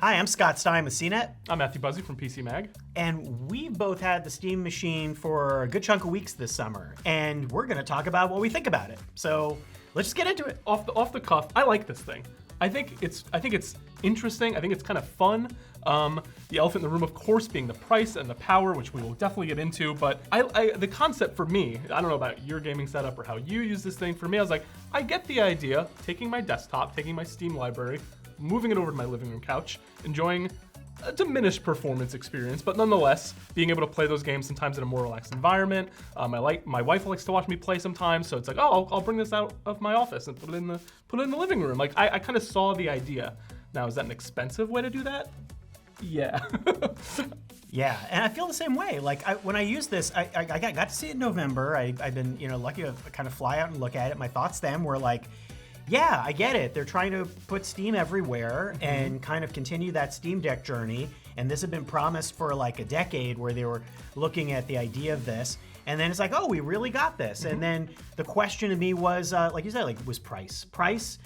Hi, I'm Scott Stein with CNET. I'm Matthew Buzzi from PCMag. And we've both had the Steam machine for a good chunk of weeks this summer. And we're going to talk about what we think about it. So let's just get into it. Off the cuff, I like this thing. I think it's interesting. I think it's kind of fun. The elephant in the room, of course, being the price and the power, which we will definitely get into. But the concept for me, I don't know about your gaming setup or how you use this thing. For me, I was like, I get the idea, taking my desktop, taking my Steam library, moving it over to my living room couch, enjoying a diminished performance experience, but nonetheless, being able to play those games sometimes in a more relaxed environment. My wife likes to watch me play sometimes, so it's like, oh, I'll bring this out of my office and put it in the living room. Like I kind of saw the idea. Now, is that an expensive way to do that? Yeah. Yeah, and I feel the same way. Like when I use this, I got to see it in November. I've been lucky to kind of fly out and look at it. My thoughts then were like, yeah, I get it. They're trying to put Steam everywhere and kind of continue that Steam Deck journey. And this had been promised for like a decade where they were looking at the idea of this. And then it's like, oh, we really got this. And then the question to me was, like you said, was price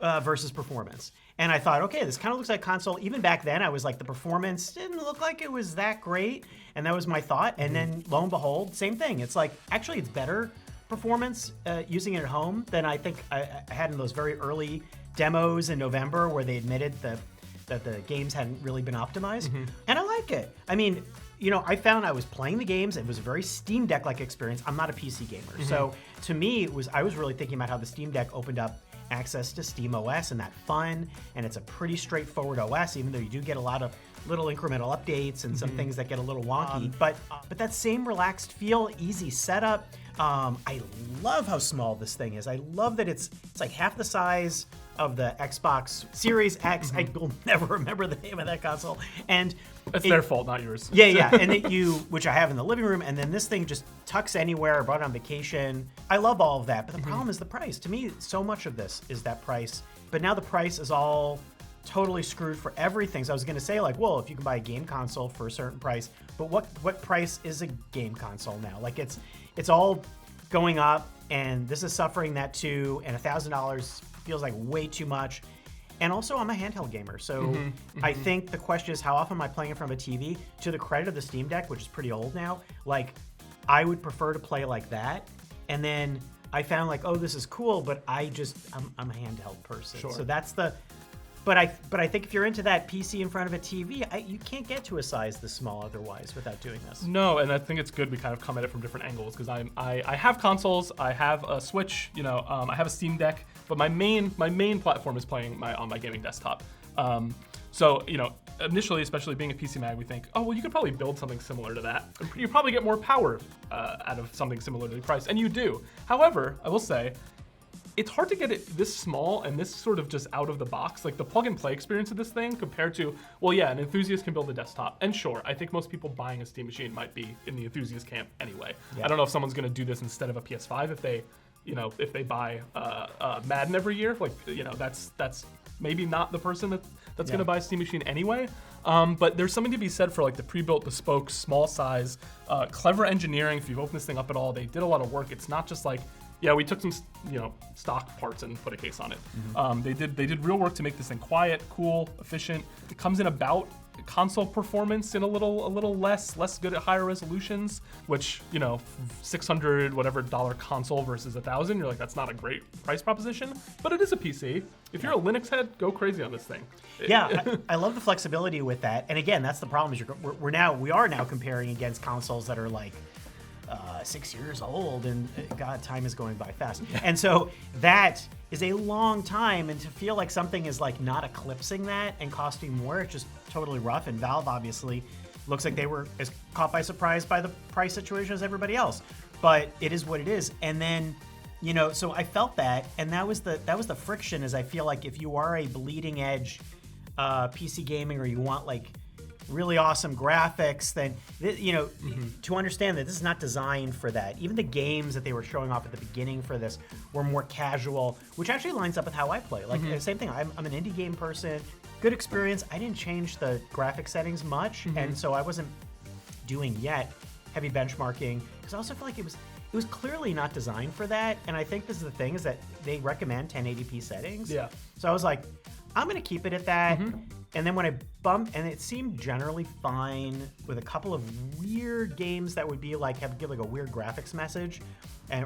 versus performance. And I thought, okay, this kind of looks like console. Even back then, I was like, the performance didn't look like it was that great. And that was my thought. And then lo and behold, same thing. It's like, actually, it's better performance using it at home than I think I had in those very early demos in November where they admitted that the games hadn't really been optimized. And I like it. I mean, I found I was playing the games. It was a very Steam Deck-like experience. I'm not a PC gamer. So to me, I was really thinking about how the Steam Deck opened up access to SteamOS and that fun, and it's a pretty straightforward OS, even though you do get a lot of little incremental updates and some things that get a little wonky. But that same relaxed feel, easy setup. I love how small this thing is. I love that it's like half the size of the Xbox Series X. I will never remember the name of that console. And it's their fault, not yours. Yeah. And which I have in the living room, and then this thing just tucks anywhere. I brought it on vacation. I love all of that, but the problem is the price. To me, so much of this is that price. But now the price is all totally screwed for everything. So I was going to say, like, well, if you can buy a game console for a certain price, but what price is a game console now? Like, it's all going up, and this is suffering that too. And $1,000 feels like way too much. And also, I'm a handheld gamer, so I think the question is, how often am I playing in front of a TV? To the credit of the Steam Deck, which is pretty old now, like, I would prefer to play like that. And then I found like, oh, this is cool, but I'm a handheld person. Sure. So that's the. But I think if you're into that PC in front of a TV, you can't get to a size this small otherwise without doing this. No, and I think it's good we kind of come at it from different angles because I have consoles, I have a Switch, I have a Steam Deck, but my main platform is playing on my gaming desktop. So initially, especially being a PCMag, we think, oh well, you could probably build something similar to that. You probably get more power out of something similar to the price, and you do. However, I will say, it's hard to get it this small and this sort of just out of the box. Like the plug and play experience of this thing compared to, well, yeah, an enthusiast can build a desktop. And sure, I think most people buying a Steam machine might be in the enthusiast camp anyway. Yeah. I don't know if someone's going to do this instead of a PS5 if they buy Madden every year. Like, that's maybe not the person that's going to buy a Steam machine anyway. But there's something to be said for like the pre-built, bespoke, small size, clever engineering. If you've opened this thing up at all, they did a lot of work. It's not just like, yeah, we took some, stock parts and put a case on it. They did real work to make this thing quiet, cool, efficient. It comes in about console performance in a little less good at higher resolutions, which, $600 whatever console versus $1,000, you're like, that's not a great price proposition, but it is a PC. If you're a Linux head, go crazy on this thing. Yeah, I love the flexibility with that. And again, that's the problem is we are now comparing against consoles that are like 6 years old, and God, time is going by fast. And so that is a long time, and to feel like something is like not eclipsing that and costing more, it's just totally rough. And Valve obviously looks like they were as caught by surprise by the price situation as everybody else. But it is what it is. And then, so I felt that, and that was the friction. Is I feel like if you are a bleeding edge PC gaming, or you want like really awesome graphics, then to understand that this is not designed for that. Even the games that they were showing off at the beginning for this were more casual, which actually lines up with how I play. Like same thing. I'm an indie game person. Good experience. I didn't change the graphic settings much, and so I wasn't doing yet heavy benchmarking because I also feel like it was clearly not designed for that. And I think this is the thing, is that they recommend 1080p settings. Yeah. So I was like, I'm going to keep it at that. And then when I bumped, and it seemed generally fine with a couple of weird games that would be like, give like a weird graphics message,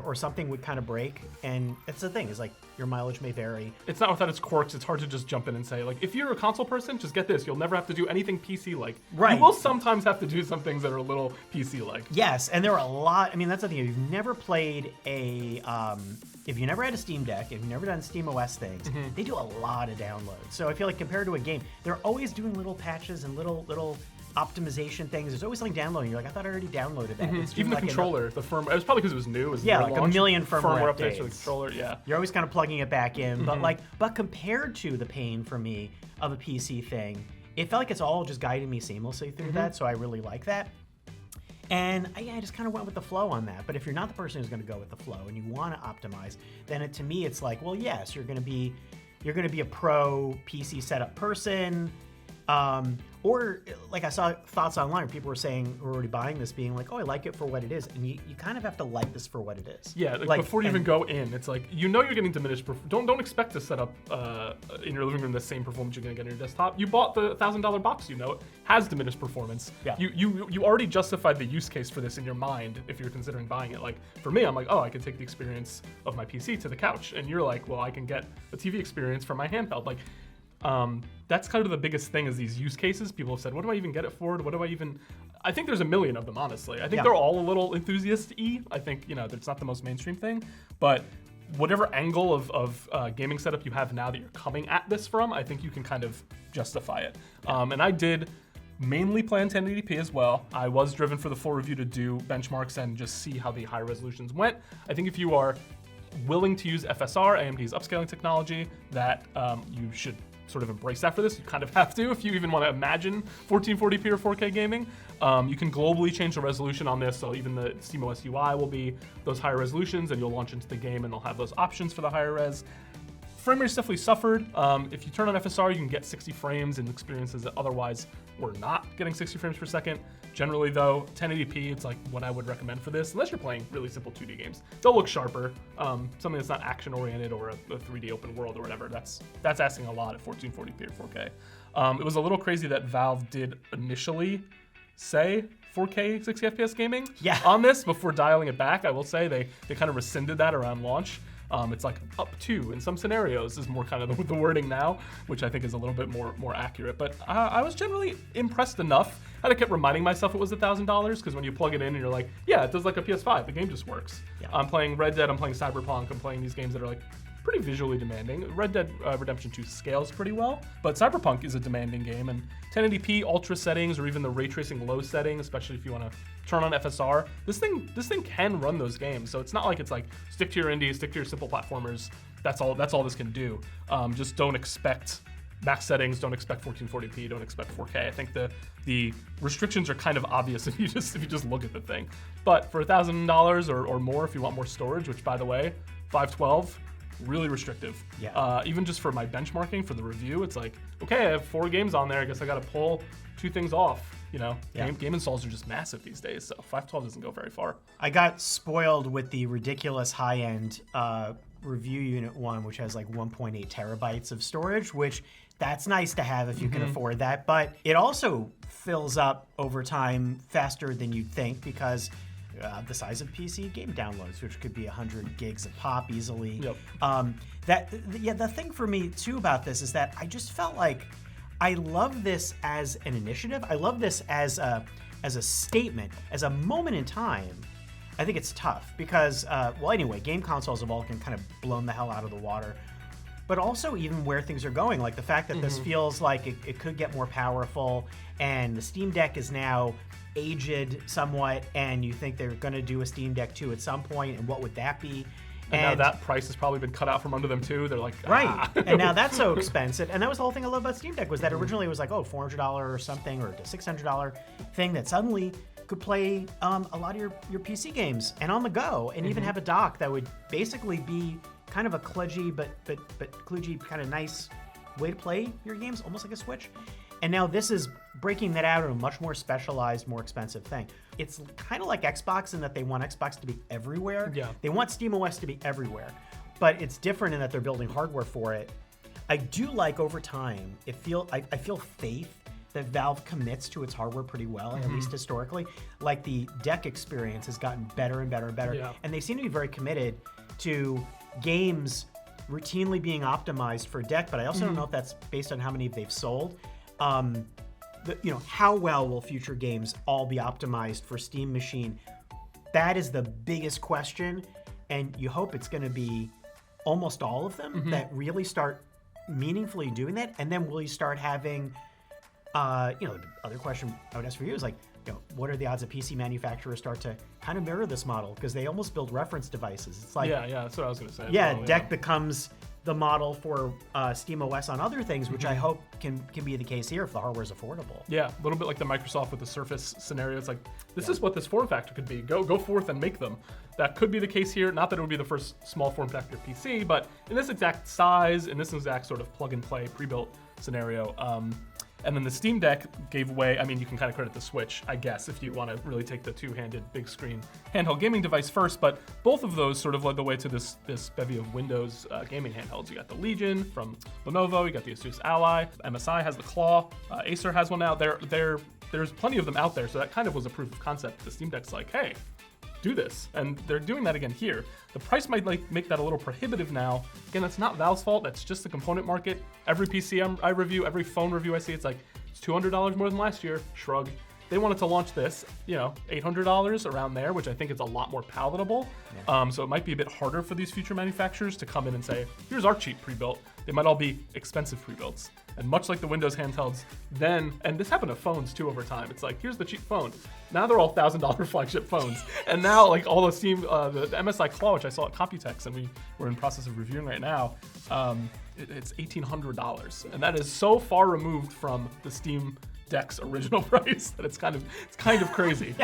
or something would kind of break. And it's the thing, is like your mileage may vary. It's not without its quirks. It's hard to just jump in and say, like, if you're a console person, just get this. You'll never have to do anything PC-like. Right. You will sometimes have to do some things that are a little PC-like. Yes, and there are a lot. I mean, that's the thing. If you've never played if you never had a Steam Deck, if you've never done SteamOS things, they do a lot of downloads. So I feel like compared to a game, they're always doing little patches and little optimization things. There's always something downloading. You're like, I thought I already downloaded that. It's Even the like controller, the firmware. It was probably because it was new. It was like launch, a million firmware updates updates for the controller. Yeah, you're always kind of plugging it back in. But compared to the pain for me of a PC thing, it felt like it's all just guiding me seamlessly through that. So I really like that. And I just kind of went with the flow on that. But if you're not the person who's going to go with the flow and you want to optimize, then to me it's like, well, yes, you're going to be a pro PC setup person. Or like I saw thoughts online where people were saying, who were already buying this, being like, oh, I like it for what it is. And you kind of have to like this for what it is. Yeah, like before you even go in, it's like, you're getting diminished. Don't expect to set up in your living room the same performance you're going to get on your desktop. You bought the $1,000 box, it has diminished performance. Yeah. You already justified the use case for this in your mind if you're considering buying it. Like for me, I'm like, oh, I can take the experience of my PC to the couch. And you're like, well, I can get a TV experience from my handheld. Like, that's kind of the biggest thing is these use cases. People have said, what do I even get it for? I think there's a million of them, honestly. I think they're all a little enthusiast-y. I think, it's not the most mainstream thing, but whatever angle of gaming setup you have now that you're coming at this from, I think you can kind of justify it. And I did mainly play on 1080p as well. I was driven for the full review to do benchmarks and just see how the high resolutions went. I think if you are willing to use FSR, AMD's upscaling technology, that you should sort of embrace that for this. You kind of have to if you even want to imagine 1440p or 4K gaming. You can globally change the resolution on this, so even the SteamOS UI will be those higher resolutions, and you'll launch into the game and they'll have those options for the higher res. Frame rate's definitely suffered. If you turn on FSR, you can get 60 frames in experiences that otherwise were not getting 60 frames per second. Generally though, 1080p, it's like what I would recommend for this, unless you're playing really simple 2D games. They'll look sharper. Something that's not action oriented or a 3D open world or whatever, that's asking a lot at 1440p or 4K. It was a little crazy that Valve did initially say 4K 60 FPS gaming on this before dialing it back. I will say they kind of rescinded that around launch. It's like up to in some scenarios is more kind of the wording now, which I think is a little bit more accurate. But I was generally impressed enough. I kept reminding myself it was $1,000 because when you plug it in and you're like, yeah, it does like a PS5. The game just works. Yeah. I'm playing Red Dead. I'm playing Cyberpunk. I'm playing these games that are like pretty visually demanding. Red Dead Redemption 2 scales pretty well, but Cyberpunk is a demanding game, and 1080p ultra settings or even the ray tracing low setting, especially if you want to turn on FSR, this thing can run those games. So it's not like it's like stick to your indies, stick to your simple platformers. That's all this can do. Just don't expect max settings, don't expect 1440p, don't expect 4K. I think the restrictions are kind of obvious if you just look at the thing. But for $1,000 or more, if you want more storage, which by the way, 512. Really restrictive. Yeah. Even just for my benchmarking for the review, it's like, okay, I have 4 games on there. I guess I got to pull 2 things off. Game installs are just massive these days, so 512 doesn't go very far. I got spoiled with the ridiculous high-end review unit one, which has like 1.8 terabytes of storage, which that's nice to have if you can afford that. But it also fills up over time faster than you'd think because the size of PC game downloads, which could be 100 gigs a pop easily. Yep. The thing for me too about this is that I just felt like I love this as an initiative. I love this as a statement, as a moment in time. I think it's tough because, game consoles have all kind of blown the hell out of the water. But also even where things are going, like the fact that this feels like it could get more powerful, and the Steam Deck is now aged somewhat, and you think they're going to do a Steam Deck 2 at some point, and what would that be? And now that price has probably been cut out from under them too. They're like, right. And now that's so expensive. And that was the whole thing I love about Steam Deck, was that originally it was like, $400 or something, or a $600 thing that suddenly could play a lot of your PC games and on the go, and even have a dock that would basically be kind of a kludgy but kludgy kind of nice way to play your games, almost like a Switch. And now this is breaking that out in a much more specialized, more expensive thing. It's kind of like Xbox in that they want Xbox to be everywhere. Yeah. They want SteamOS to be everywhere. But it's different in that they're building hardware for it. I do like over time, I feel faith that Valve commits to its hardware pretty well, at least historically. Like the deck experience has gotten better and better and better. Yeah. And they seem to be very committed to games routinely being optimized for deck, but I also don't know if that's based on how many they've sold. How well will future games all be optimized for Steam Machine? That is the biggest question, and you hope it's going to be almost all of them that really start meaningfully doing that, and then will you start having, the other question I would ask for you is like, what are the odds that PC manufacturers start to kind of mirror this model? Because they almost build reference devices. It's like, yeah, that's what I was going to say. Yeah, deck becomes the model for SteamOS on other things, which I hope can be the case here if the hardware is affordable. Yeah, a little bit like the Microsoft with the Surface scenario. It's like, this is what this form factor could be. Go forth and make them. That could be the case here. Not that it would be the first small form factor PC, but in this exact size, in this exact sort of plug and play pre-built scenario. And then the Steam Deck gave way. I mean, you can kind of credit the Switch, I guess, if you want to really take the two-handed big screen handheld gaming device first. But both of those sort of led the way to this bevy of Windows gaming handhelds. You got the Legion from Lenovo. You got the Asus Ally. MSI has the Claw. Acer has one now. There's plenty of them out there. So that kind of was a proof of concept. The Steam Deck's like, hey, do this, and they're doing that again here. The price might make that a little prohibitive now. Again, that's not Valve's fault. That's just the component market. Every PC I review, every phone review I see, it's like it's $200 more than last year. Shrug. They wanted to launch this, $800 around there, which I think is a lot more palatable. Yeah. So it might be a bit harder for these future manufacturers to come in and say, here's our cheap pre-built. They might all be expensive pre-builts. And much like the Windows handhelds, and this happened to phones too over time. It's like, here's the cheap phone. Now they're all $1,000 flagship phones. And now like all the Steam, the MSI Claw, which I saw at Computex, and we're in process of reviewing right now, it's $1,800. And that is so far removed from the Steam Deck's original price that it's kind of crazy.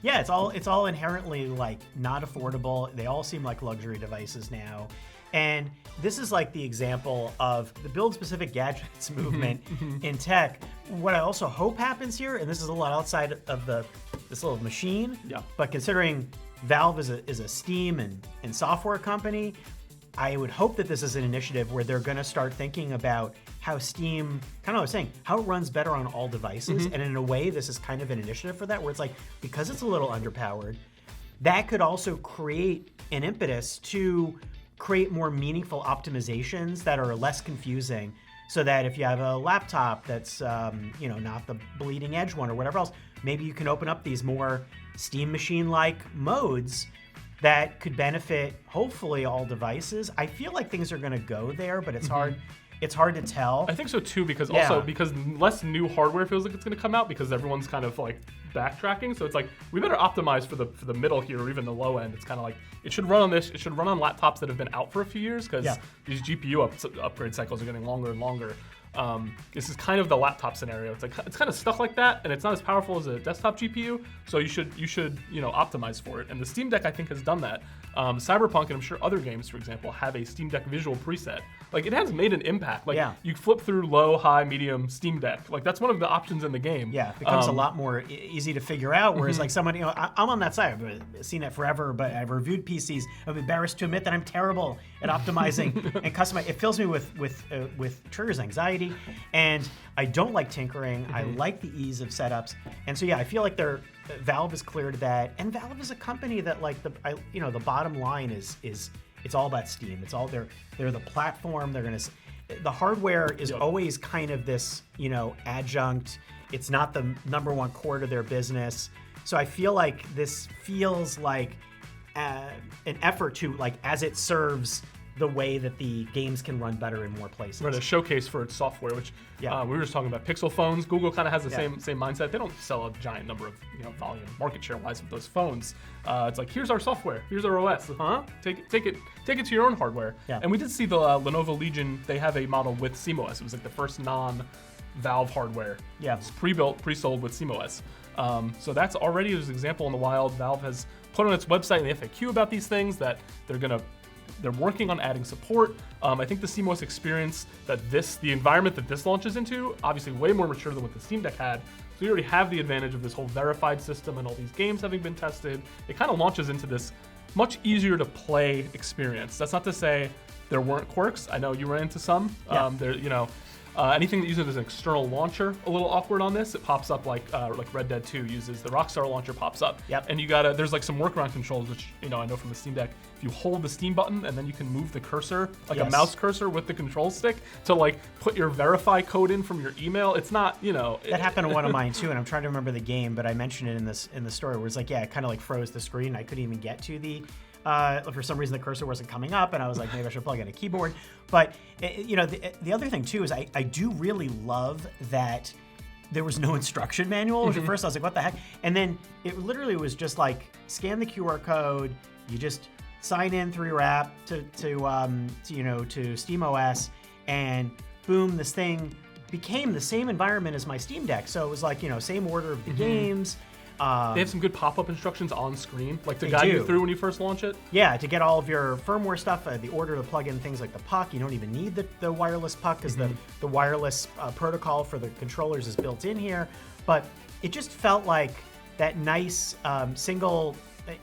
Yeah, it's all inherently like not affordable. They all seem like luxury devices now. And this is like the example of the build-specific gadgets movement in tech. What I also hope happens here, and this is a lot outside of this little machine, but considering Valve is a Steam and software company, I would hope that this is an initiative where they're going to start thinking about how Steam, kind of what I was saying, how it runs better on all devices. And in a way, this is kind of an initiative for that, where it's like, because it's a little underpowered, that could also create an impetus to create more meaningful optimizations that are less confusing, so that if you have a laptop that's not the bleeding edge one or whatever else, maybe you can open up these more Steam Machine-like modes that could benefit hopefully all devices. I feel like things are going to go there, but it's hard. It's hard to tell. I think so too, because because less new hardware feels like it's going to come out, because everyone's kind of like backtracking. So it's like, we better optimize for the middle here, or even the low end. It's kind of like, it should run on this. It should run on laptops that have been out for a few years, because these GPU upgrade cycles are getting longer and longer. This is kind of the laptop scenario. It's like, it's kind of stuck like that, and it's not as powerful as a desktop GPU. So you should optimize for it. And the Steam Deck, I think, has done that. Cyberpunk, and I'm sure other games, for example, have a Steam Deck visual preset. Like, it has made an impact. Like, you flip through low, high, medium Steam Deck. Like, that's one of the options in the game. Yeah, it becomes a lot more easy to figure out. Whereas, like, somebody, I'm on that side. I've seen it forever, but I've reviewed PCs. I'm embarrassed to admit that I'm terrible at optimizing and customizing. It fills me with triggers anxiety, and I don't like tinkering. I like the ease of setups, and so I feel like Valve is clear to that, and Valve is a company that, like, the bottom line is it's all about Steam. It's all they're the platform. The hardware is always kind of this adjunct. It's not the number one core to their business. So I feel like this feels like an effort to, like, as it serves the way that the games can run better in more places. Right, a showcase for its software, which we were just talking about Pixel phones. Google kind of has the same mindset. They don't sell a giant number of volume market share wise of those phones. It's like, here's our software, here's our OS. Take it to your own hardware. And we did see the Lenovo Legion. They have a model with SteamOS. It was like the first non-Valve hardware. It's pre-built, pre-sold with SteamOS. So that's already an example in the wild. Valve has put on its website in the FAQ about these things, that they're working on adding support. I think the SteamOS experience, the environment that this launches into, obviously way more mature than what the Steam Deck had. So you already have the advantage of this whole verified system and all these games having been tested. It kind of launches into this much easier to play experience. That's not to say there weren't quirks. I know you ran into some. Yeah. There, anything that uses an external launcher, a little awkward on this. It pops up like Red Dead 2 uses the Rockstar launcher pops up. Yep. And there's like some workaround controls, which I know from the Steam Deck. If you hold the Steam button and then you can move the cursor, like a mouse cursor with the control stick, to like put your verify code in from your email. It's not, That happened to one of mine too, and I'm trying to remember the game, but I mentioned it in the story where it's like, it kind of like froze the screen. I couldn't even get to the. For some reason, the cursor wasn't coming up, and I was like, maybe I should plug in a keyboard. But the other thing too is I do really love that there was no instruction manual. Which at first I was like, what the heck? And then it literally was just like scan the QR code. You just sign in through your app to SteamOS, and boom, this thing became the same environment as my Steam Deck. So it was like same order of the games. They have some good pop-up instructions on screen, like to guide you through when you first launch it. Yeah, to get all of your firmware stuff, the order to plug in things like the puck. You don't even need the wireless puck because the wireless protocol for the controllers is built in here. But it just felt like that nice single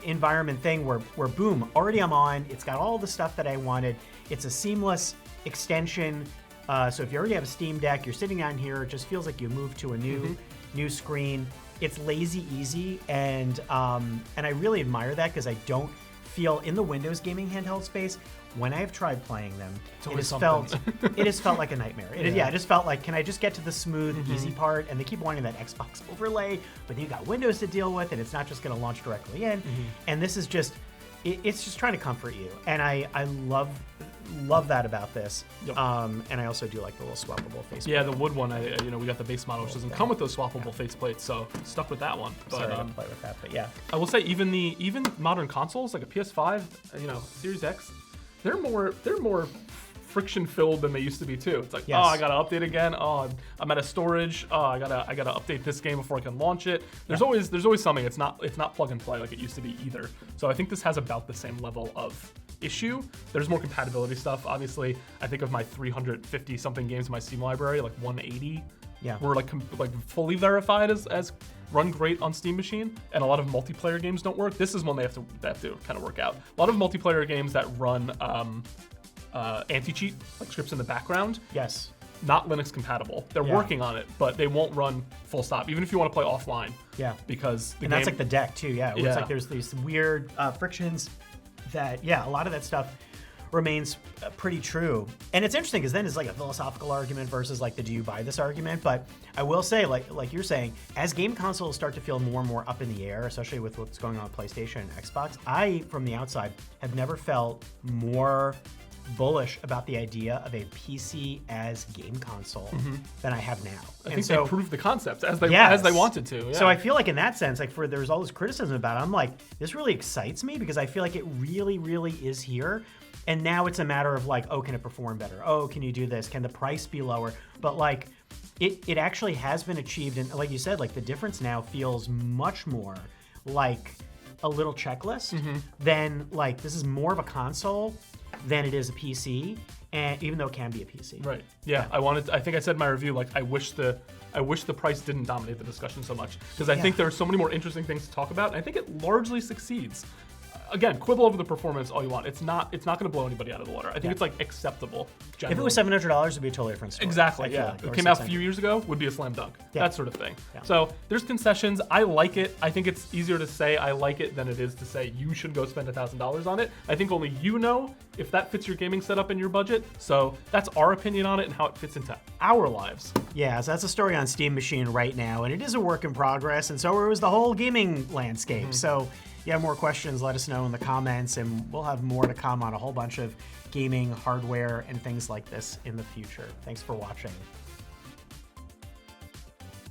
environment thing where boom, already I'm on. It's got all the stuff that I wanted. It's a seamless extension. So if you already have a Steam Deck, you're sitting down here, it just feels like you moved to a new screen. It's lazy easy, and I really admire that because I don't feel in the Windows gaming handheld space. When I have tried playing them, it has felt like a nightmare. It just felt like, can I just get to the smooth, easy part? And they keep wanting that Xbox overlay, but then you got Windows to deal with, and it's not just going to launch directly in. And this is just, it's just trying to comfort you, and I love that about this. Yep. And I also do like the little swappable faceplate. Yeah, the wood one. We got the base model, which doesn't come with those swappable faceplates, so stuck with that one. But sorry to play with that, but yeah. I will say even modern consoles like a PS5, Series X, they're more friction filled than they used to be too. It's like, oh, I gotta update again. Oh, I'm out of storage. Oh, I gotta update this game before I can launch it. There's always something. It's not plug and play like it used to be either. So I think this has about the same level of issue. There's more compatibility stuff. Obviously, I think of my 350 something games in my Steam library, like 180 were like fully verified as run great on Steam Machine, and a lot of multiplayer games don't work. This is one they have to kind of work out. A lot of multiplayer games that run anti-cheat, like scripts in the background. Yes. Not Linux compatible. They're working on it, but they won't run full stop, even if you want to play offline. Yeah. Because that's like the deck too. Yeah. It's like there's these weird frictions that a lot of that stuff remains pretty true. And it's interesting because then it's like a philosophical argument versus like the do you buy this argument. But I will say, like you're saying, as game consoles start to feel more and more up in the air, especially with what's going on with PlayStation and Xbox, I, from the outside, have never felt more bullish about the idea of a PC as game console than I have now. I think they proved the concept as they wanted to. Yeah. So I feel like in that sense, like there's all this criticism about it, I'm like, this really excites me because I feel like it really, really is here. And now it's a matter of like, oh, can it perform better? Oh, can you do this? Can the price be lower? But like, it actually has been achieved. And like you said, like the difference now feels much more like a little checklist than like, this is more of a console than it is a PC, and even though it can be a PC. Right. Yeah. I think I said in my review, like I wish the price didn't dominate the discussion so much, because I think there are so many more interesting things to talk about, and I think it largely succeeds. Again, quibble over the performance all you want. It's not going to blow anybody out of the water. I think it's like acceptable. Generally. If it was $700, it'd be a totally different story. Exactly. Yeah. If it came out a few years ago, would be a slam dunk. Yeah. That sort of thing. Yeah. So there's concessions. I like it. I think it's easier to say I like it than it is to say you should go spend $1,000 on it. I think only you know if that fits your gaming setup and your budget. So that's our opinion on it and how it fits into our lives. Yeah. So that's a story on Steam Machine right now, and it is a work in progress. And so was the whole gaming landscape. So. If you have more questions, let us know in the comments, and we'll have more to come on a whole bunch of gaming hardware and things like this in the future. Thanks for watching.